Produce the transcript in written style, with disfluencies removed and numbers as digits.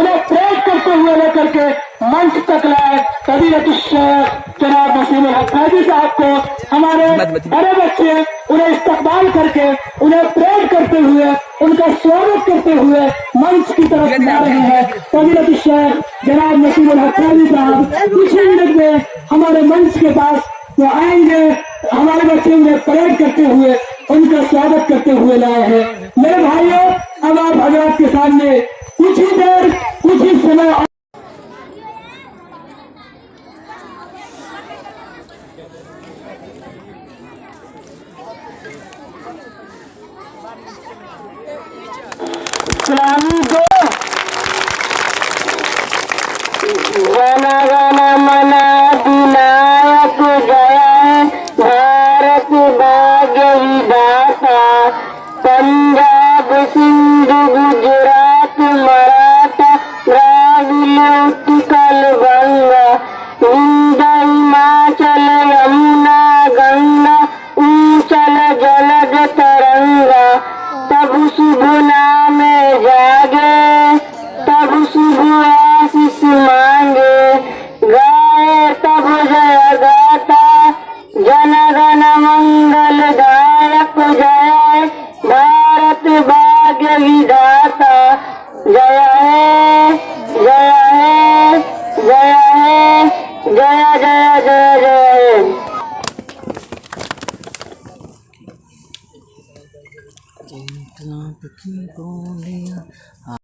उन्हें प्रेरित करते हुए लेकर के मंच तक लाए। जनाब नसीमुल हक काजी साहब को हमारे बड़े बच्चे उन्हें इस्तकबाल करके उन्हें प्रेरित करते हुए उनका स्वागत करते हुए मंच की तरफ ला रहे हैं। फजीलत शेख जनाब नसीमुल हक काजी साहब कुछ ही मिनट में हमारे मंच के पास वो आएंगे। हमारे बच्चे उन्हें परेड करते हुए उनका स्वागत करते हुए लाए हैं। मेरे भाइयों, अब आप हजरात के सामने कुछ ही देर कुछ ही समय